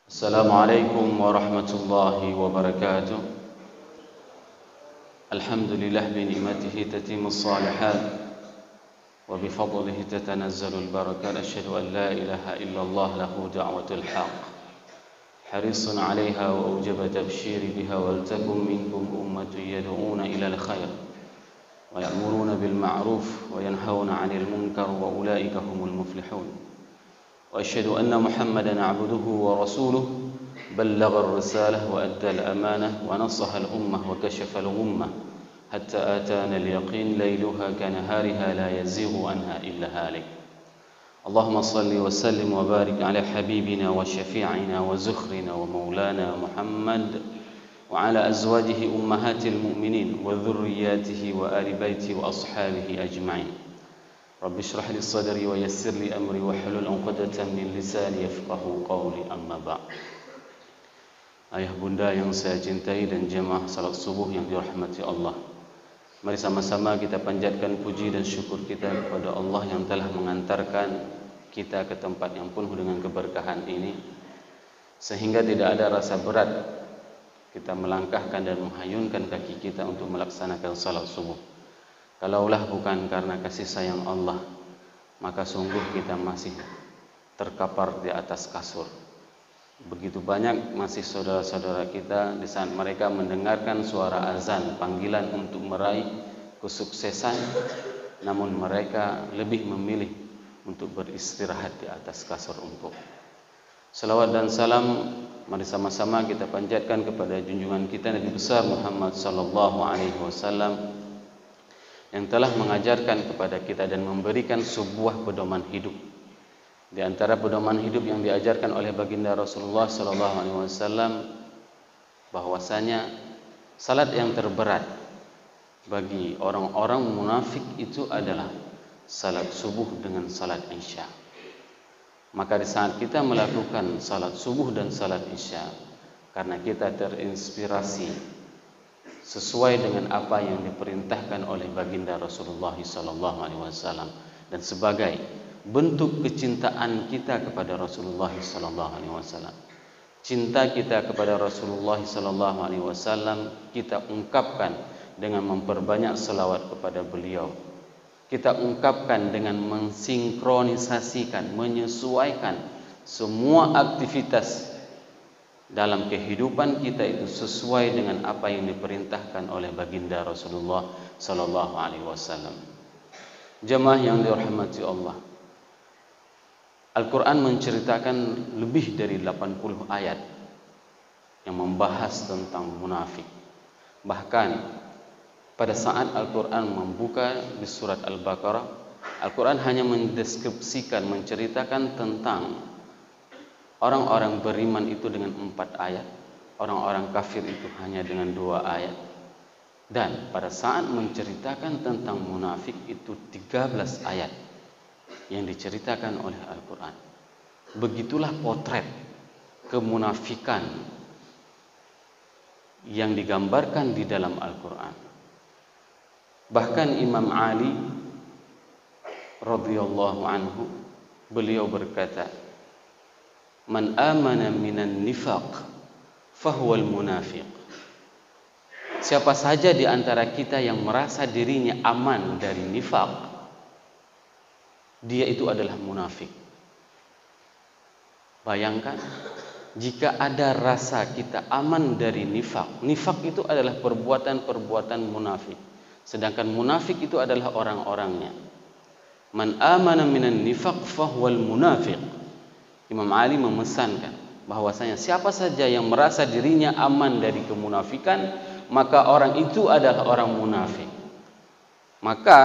السلام عليكم ورحمة الله وبركاته. الحمد لله بنعمته تتم الصالحات وبفضله تتنزل البركات. أشهد أن لا إله إلا الله له دعوة الحق حريص عليها وأوجب تبشير بها ولتكن منكم أمة يدعون إلى الخير ويأمرون بالمعروف وينهون عن المنكر وأولئك هم المفلحون. وأشهد أن محمدًا عبده ورسوله بلغ الرسالة وأدى الأمانة ونصح الأمة وكشف الغمة حتى آتانا اليقين ليلها كنهارها لا يزيغ عنها إلا هالك. اللهم صل وسلم وبارك على حبيبنا وشفيعنا وزخرنا ومولانا محمد وعلى أزواجه أمهات المؤمنين وذرياته وآل بيته وأصحابه أجمعين. Rabbi shrah li sadri wa yassir li amri wa hlul 'uqdatam min lisani yafqahu qawli, amma ba'd. Ayah bunda yang saya cintai dan jemaah salat subuh yang dirahmati Allah, mari sama-sama kita panjatkan puji dan syukur kita kepada Allah yang telah mengantarkan kita ke tempat yang penuh dengan keberkahan ini, sehingga tidak ada rasa berat kita melangkahkan dan menghayunkan kaki kita untuk melaksanakan salat subuh. Kalaulah bukan karena kasih sayang Allah, maka sungguh kita masih terkapar di atas kasur. Begitu banyak masih saudara-saudara kita di saat mereka mendengarkan suara azan, panggilan untuk meraih kesuksesan, namun mereka lebih memilih untuk beristirahat di atas kasur untuk. Salawat dan salam mari sama-sama kita panjatkan kepada junjungan kita Nabi besar Muhammad sallallahu alaihi wasallam yang telah mengajarkan kepada kita dan memberikan sebuah pedoman hidup. Di antara pedoman hidup yang diajarkan oleh baginda Rasulullah SAW, bahwasanya salat yang terberat bagi orang-orang munafik itu adalah salat subuh dengan salat isya. Maka di saat kita melakukan salat subuh dan salat isya, karena kita terinspirasi sesuai dengan apa yang diperintahkan oleh baginda Rasulullah SAW, dan sebagai bentuk kecintaan kita kepada Rasulullah SAW, cinta kita kepada Rasulullah SAW kita ungkapkan dengan memperbanyak selawat kepada beliau. Kita ungkapkan dengan mensinkronisasikan, menyesuaikan semua aktivitas dalam kehidupan kita itu sesuai dengan apa yang diperintahkan oleh baginda Rasulullah sallallahu alaihi wasallam. Jemaah yang dirahmati Allah, Al-Quran menceritakan lebih dari 80 ayat yang membahas tentang munafik. Bahkan pada saat Al-Quran membuka di surat Al-Baqarah, Al-Quran hanya mendeskripsikan, menceritakan tentang orang-orang beriman itu dengan 4 ayat, orang-orang kafir itu hanya dengan 2 ayat. Dan pada saat menceritakan tentang munafik itu 13 ayat yang diceritakan oleh Al-Quran. Begitulah potret kemunafikan yang digambarkan di dalam Al-Quran. Bahkan Imam Ali radhiyallahu anhu, beliau berkata, Man amana minan nifaq fahuwal munafiq. Siapa saja di antara kita yang merasa dirinya aman dari nifaq, dia itu adalah munafik. Bayangkan jika ada rasa kita aman dari nifaq. Nifaq itu adalah perbuatan-perbuatan munafik, sedangkan munafik itu adalah orang-orangnya. Man amana minan nifaq fahuwal munafiq. Imam Ali memesankan bahwasanya siapa saja yang merasa dirinya aman dari kemunafikan, maka orang itu adalah orang munafik. Maka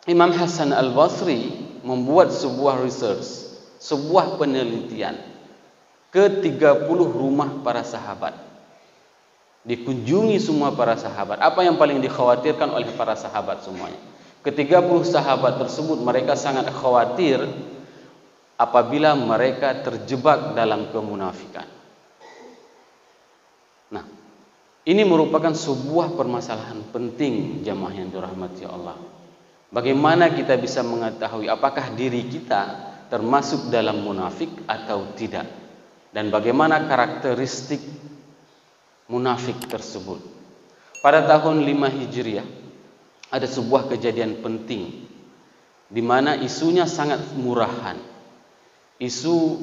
Imam Hasan Al-Basri membuat sebuah research, sebuah penelitian ke 30 rumah para sahabat. Dikunjungi semua para sahabat. Apa yang paling dikhawatirkan oleh para sahabat semuanya? Ke 30 sahabat tersebut mereka sangat khawatir apabila mereka terjebak dalam kemunafikan. Nah, ini merupakan sebuah permasalahan penting jamaah yang dirahmati Allah. Bagaimana kita bisa mengetahui apakah diri kita termasuk dalam munafik atau tidak? dan bagaimana karakteristik munafik tersebut. Pada tahun 5 Hijriah ada sebuah kejadian penting di mana isunya sangat murahan. Isu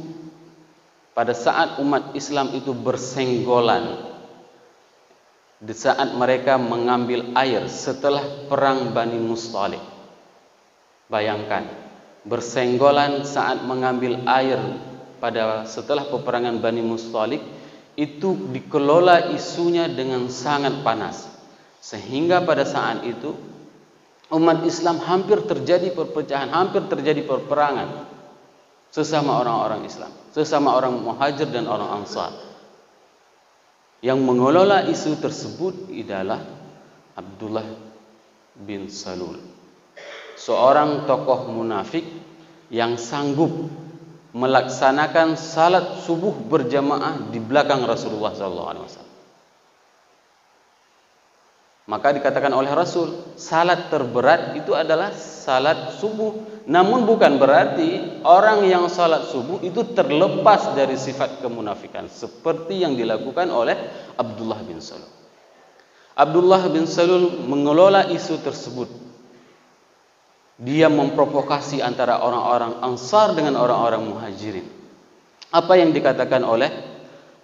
pada saat umat Islam itu bersenggolan di saat mereka mengambil air setelah perang Bani Mustalik. Bayangkan, bersenggolan saat mengambil air setelah peperangan Bani Mustalik, itu dikelola isunya dengan sangat panas, sehingga pada saat itu umat Islam hampir terjadi perpecahan, hampir terjadi perperangan sesama orang-orang Islam, sesama orang Muhajir dan orang Ansar. Yang mengelola isu tersebut adalah Abdullah bin Salul, seorang tokoh munafik yang sanggup melaksanakan salat subuh berjamaah di belakang Rasulullah SAW. Maka dikatakan oleh Rasul, salat terberat itu adalah salat subuh. Namun bukan berarti orang yang salat subuh itu terlepas dari sifat kemunafikan, seperti yang dilakukan oleh Abdullah bin Salul. Abdullah bin Salul mengelola isu tersebut. Dia memprovokasi antara orang-orang Ansar dengan orang-orang Muhajirin. Apa yang dikatakan oleh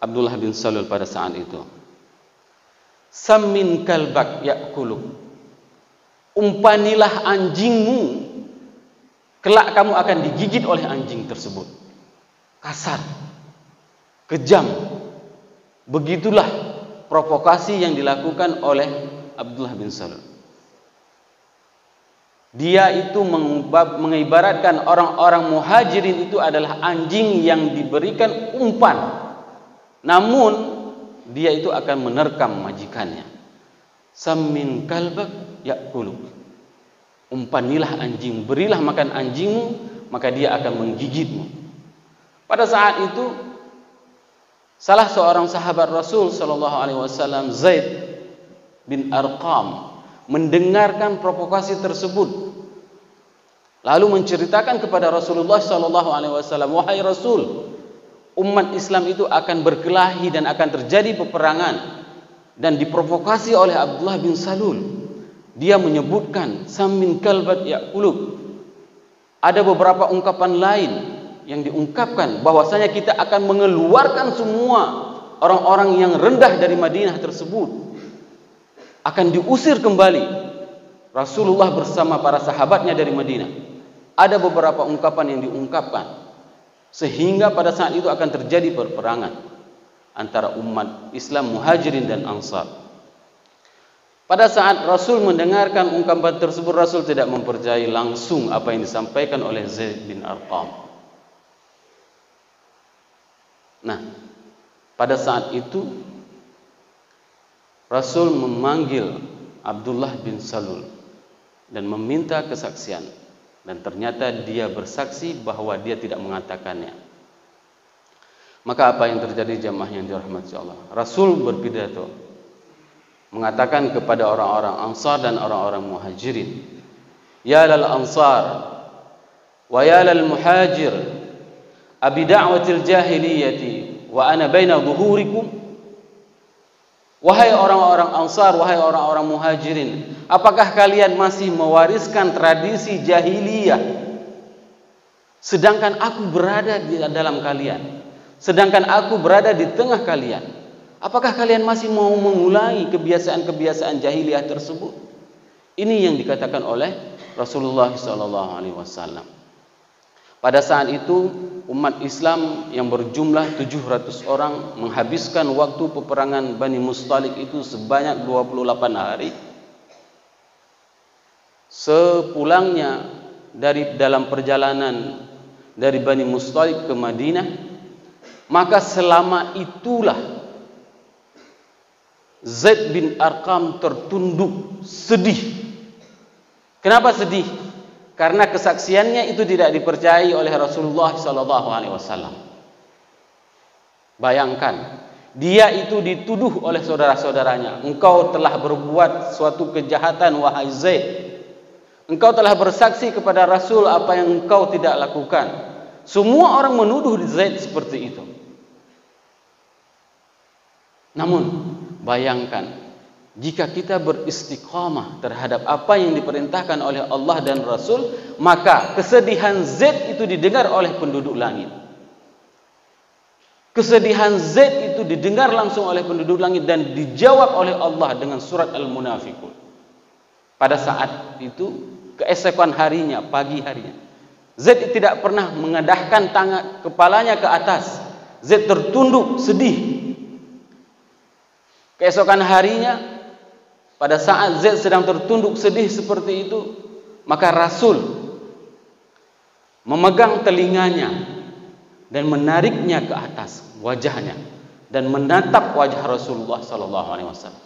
Abdullah bin Salul pada saat itu? Sammin kalbak ya'kuluk. Umpanilah anjingmu, kelak kamu akan digigit oleh anjing tersebut. Kasar, kejam. Begitulah provokasi yang dilakukan oleh Abdullah bin Salul. Dia itu mengibaratkan orang-orang Muhajirin itu adalah anjing yang diberikan umpan, namun dia itu akan menerkam majikannya. Sammin kalbak ya'kuluk. Umpanilah anjing, berilah makan anjingmu, maka dia akan menggigitmu. Pada saat itu salah seorang sahabat Rasul sallallahu alaihi wasallam, Zaid bin Arqam, mendengarkan provokasi tersebut, lalu menceritakan kepada Rasulullah sallallahu alaihi wasallam, "Wahai Rasul, umat Islam itu akan berkelahi dan akan terjadi peperangan." Dan diprovokasi oleh Abdullah bin Salul. Dia menyebutkan sammin kalbat ya'kuluk. Ada beberapa ungkapan lain yang diungkapkan bahwasanya kita akan mengeluarkan semua orang-orang yang rendah dari Madinah tersebut, akan diusir kembali Rasulullah bersama para sahabatnya dari Madinah. Ada beberapa ungkapan yang diungkapkan, sehingga pada saat itu akan terjadi perperangan antara umat Islam Muhajirin dan Ansar. Pada saat Rasul mendengarkan ungkapan tersebut, Rasul tidak mempercayai langsung apa yang disampaikan oleh Zaid bin Arqam. Nah, pada saat itu Rasul memanggil Abdullah bin Salul dan meminta kesaksian, dan ternyata dia bersaksi bahwa dia tidak mengatakannya. Maka apa yang terjadi jamaah yang dirahmati Allah? Rasul berpidato mengatakan kepada orang-orang Ansar dan orang-orang Muhajirin, "Ya lal Ansar wa ya lal Muhajir, abi da'watil jahiliyati wa ana baina dhuhurikum." Wahai orang-orang Ansar, wahai orang-orang Muhajirin, apakah kalian masih mewariskan tradisi jahiliyah sedangkan aku berada di dalam kalian? Sedangkan aku berada di tengah kalian. Apakah kalian masih mau mengulangi kebiasaan-kebiasaan jahiliyah tersebut? Ini yang dikatakan oleh Rasulullah SAW. Pada saat itu umat Islam yang berjumlah 700 orang menghabiskan waktu peperangan Bani Mustalik itu sebanyak 28 hari. Sepulangnya dari dalam perjalanan dari Bani Mustalik ke Madinah, maka selama itulah Zaid bin Arqam tertunduk sedih. Kenapa sedih? Karena kesaksiannya itu tidak dipercayai oleh Rasulullah SAW. Bayangkan, dia itu dituduh oleh saudara-saudaranya, "Engkau telah berbuat suatu kejahatan, wahai Zaid. Engkau telah bersaksi kepada Rasul apa yang engkau tidak lakukan." Semua orang menuduh Zaid seperti itu. Namun bayangkan jika kita beristiqamah terhadap apa yang diperintahkan oleh Allah dan Rasul, maka kesedihan Z itu didengar oleh penduduk langit. Kesedihan Z itu didengar langsung oleh penduduk langit dan dijawab oleh Allah dengan surat Al-Munafiqun. Pada saat itu, keesokan harinya, pagi harinya, Z tidak pernah mengadahkan kepalanya ke atas. Z tertunduk sedih. Keesokan harinya, pada saat Z sedang tertunduk sedih seperti itu, maka Rasul memegang telinganya dan menariknya ke atas wajahnya dan menatap wajah Rasulullah sallallahu alaihi wasallam.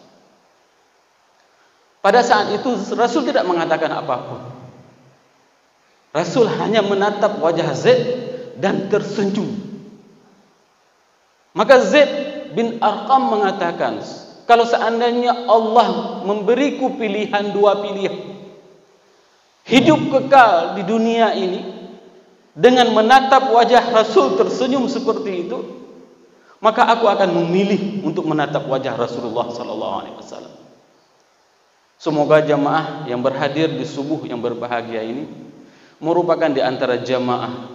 Pada saat itu Rasul tidak mengatakan apapun. Rasul hanya menatap wajah Z dan tersenyum. Maka Zaid bin Arqam mengatakan, kalau seandainya Allah memberiku pilihan, dua pilihan, hidup kekal di dunia ini dengan menatap wajah Rasul tersenyum seperti itu, maka aku akan memilih untuk menatap wajah Rasulullah sallallahu alaihi wasallam. Semoga jamaah yang berhadir di subuh yang berbahagia ini merupakan di antara jamaah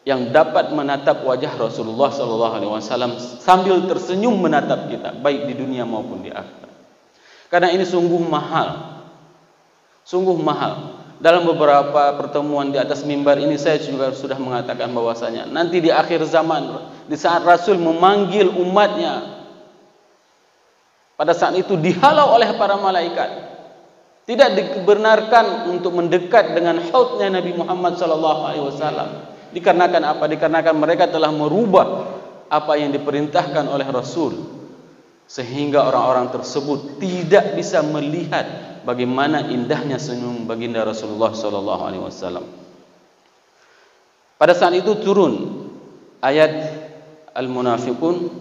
yang dapat menatap wajah Rasulullah sallallahu alaihi wasallam sambil tersenyum menatap kita, baik di dunia maupun di akhirat. Karena ini sungguh mahal. Sungguh mahal. Dalam beberapa pertemuan di atas mimbar ini saya juga sudah mengatakan bahwasanya nanti di akhir zaman, di saat Rasul memanggil umatnya, pada saat itu dihalau oleh para malaikat. Tidak dibenarkan untuk mendekat dengan haudnya Nabi Muhammad SAW. Dikarenakan apa? Dikarenakan mereka telah merubah apa yang diperintahkan oleh Rasul, sehingga orang-orang tersebut tidak bisa melihat bagaimana indahnya senyum baginda Rasulullah SAW. Pada saat itu turun ayat Al-Munafiqun,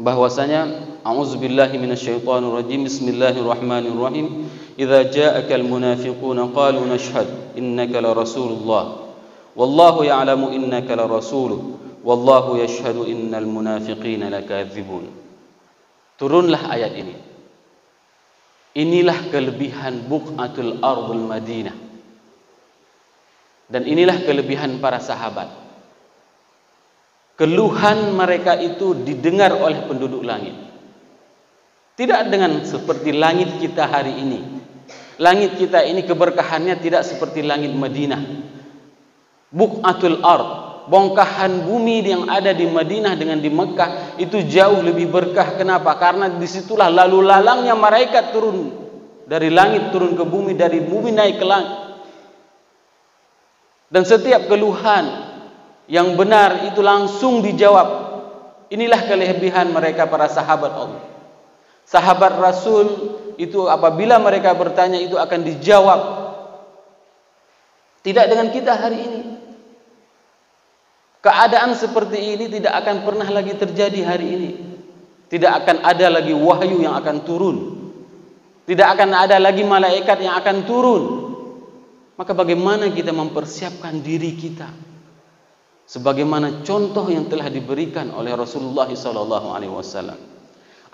bahwasanya a'udzubillahi minasyaitonir rajim, bismillahirrahmanirrahim, idza ja'akal munafiquna qalu nashhad innaka la rasulullah wallahu ya'lamu innaka la rasuluh wallahu yashhadu innal munafiqina lakadzibun. Turunlah ayat ini. Inilah kelebihan buqatul ardul Madinah, dan inilah kelebihan para sahabat. Keluhan mereka itu didengar oleh penduduk langit. Tidak dengan seperti langit kita hari ini. Langit kita ini keberkahannya tidak seperti langit Madinah. Buqatul ard, bongkahan bumi yang ada di Madinah dengan di Mekah itu jauh lebih berkah. Kenapa? Karena disitulah lalu lalangnya malaikat turun dari langit turun ke bumi, dari bumi naik ke langit. Dan setiap keluhan yang benar itu langsung dijawab. Inilah kelebihan mereka para sahabat Allah. Sahabat Rasul itu apabila mereka bertanya itu akan dijawab. Tidak dengan kita hari ini. Keadaan seperti ini tidak akan pernah lagi terjadi hari ini. Tidak akan ada lagi wahyu yang akan turun. Tidak akan ada lagi malaikat yang akan turun. Maka bagaimana kita mempersiapkan diri kita? Sebagaimana contoh yang telah diberikan oleh Rasulullah SAW.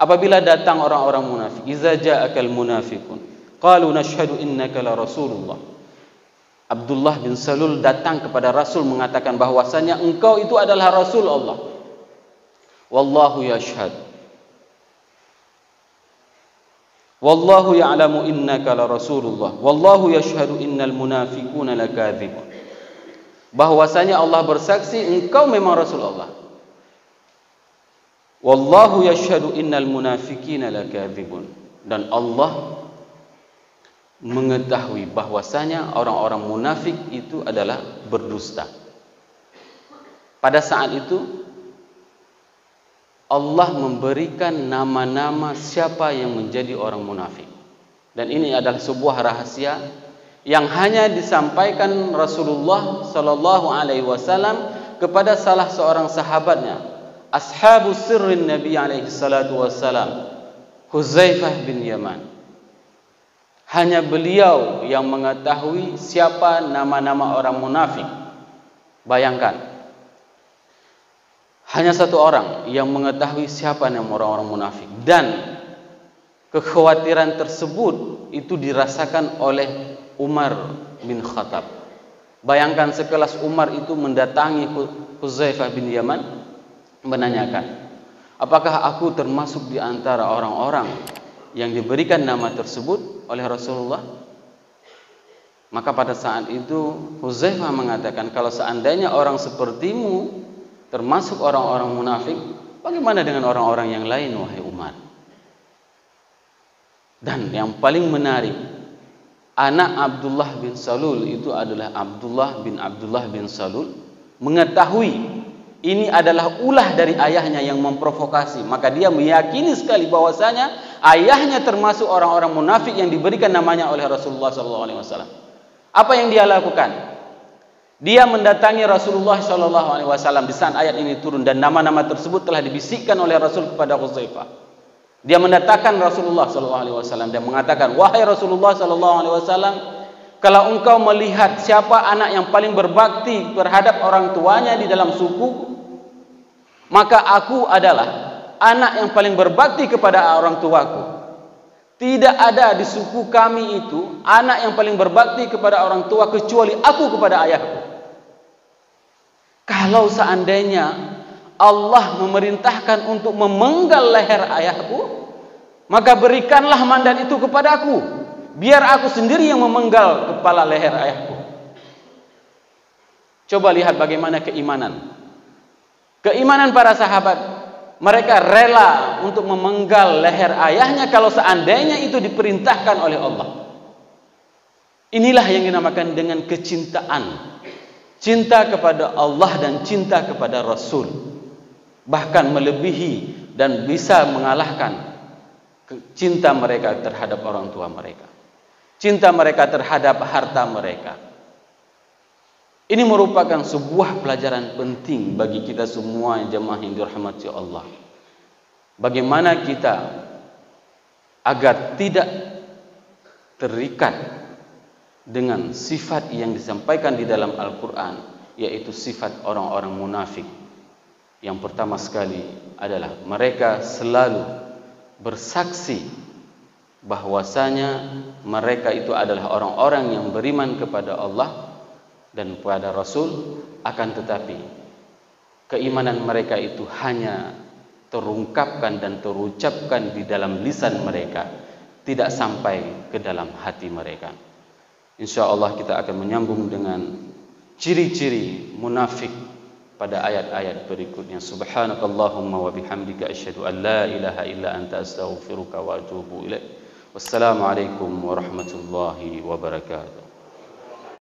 Apabila datang orang-orang munafik, "Idza ja'akal munafiqun qalu nashhadu innaka la rasulullah." Abdullah bin Salul datang kepada Rasul mengatakan bahwasanya engkau itu adalah Rasul Allah. Wallahu yashhad. Wallahu ya'lamu innaka la rasulullah. Wallahu yashhadu innal munafiquna lakadzibun. Bahwasanya Allah bersaksi engkau memang Rasul Allah. Wallahu yashhadu innal munafiqina lakadzibun. Dan Allah mengetahui bahwasanya orang-orang munafik itu adalah berdusta. Pada saat itu Allah memberikan nama-nama siapa yang menjadi orang munafik. Dan ini adalah sebuah rahasia yang hanya disampaikan Rasulullah sallallahu alaihi wasallam kepada salah seorang sahabatnya, ashabu sirrin Nabi alaihi salatu wasallam, Huzaifah bin Yaman. Hanya beliau yang mengetahui siapa nama-nama orang munafik. Bayangkan, Hanya satu orang yang mengetahui siapa nama orang-orang munafik, dan kekhawatiran tersebut itu dirasakan oleh Umar bin Khattab. Bayangkan sekelas Umar itu mendatangi Hudzaifah bin Yaman menanyakan, apakah aku termasuk di antara orang-orang yang diberikan nama tersebut oleh Rasulullah? Maka pada saat itu Hudzaifah mengatakan, kalau seandainya orang sepertimu termasuk orang-orang munafik, bagaimana dengan orang-orang yang lain, wahai Umar? Dan yang paling menarik, anak Abdullah bin Salul itu adalah Abdullah bin Salul mengetahui ini adalah ulah dari ayahnya yang memprovokasi, maka dia meyakini sekali bahwasanya ayahnya termasuk orang-orang munafik yang diberikan namanya oleh Rasulullah SAW. Apa yang dia lakukan? Dia mendatangi Rasulullah SAW di saat ayat ini turun, dan nama-nama tersebut telah dibisikkan oleh Rasul kepada Hudzaifah. Dia mendatangkan Rasulullah SAW dan mengatakan, wahai Rasulullah SAW, kalau engkau melihat siapa anak yang paling berbakti terhadap orang tuanya di dalam suku, maka aku adalah anak yang paling berbakti kepada orang tuaku. Tidak ada di suku kami itu anak yang paling berbakti kepada orang tua kecuali aku kepada ayahku. Kalau seandainya Allah memerintahkan untuk memenggal leher ayahku, maka berikanlah mandat itu kepadaku, biar aku sendiri yang memenggal kepala leher ayahku. Coba lihat bagaimana keimanan para sahabat. Mereka rela untuk memenggal leher ayahnya kalau seandainya itu diperintahkan oleh Allah. Inilah yang dinamakan dengan kecintaan. Cinta kepada Allah dan cinta kepada Rasul, bahkan melebihi dan bisa mengalahkan cinta mereka terhadap orang tua mereka, cinta mereka terhadap harta mereka. Ini merupakan sebuah pelajaran penting bagi kita semua jemaah yang dirahmati Allah. Bagaimana kita agar tidak terikat dengan sifat yang disampaikan di dalam Al-Quran, yaitu sifat orang-orang munafik. Yang pertama sekali adalah mereka selalu bersaksi bahwasanya mereka itu adalah orang-orang yang beriman kepada Allah dan kepada Rasul, akan tetapi keimanan mereka itu hanya terungkapkan dan terucapkan di dalam lisan mereka, tidak sampai ke dalam hati mereka. InsyaAllah kita akan menyambung dengan ciri-ciri munafik pada ayat-ayat berikutnya. Subhanakallahumma wa bihamdika asyhadu an la ilaha illa anta astaghfiruka wa atubu ilaik. Wassalamualaikum warahmatullahi wabarakatuh.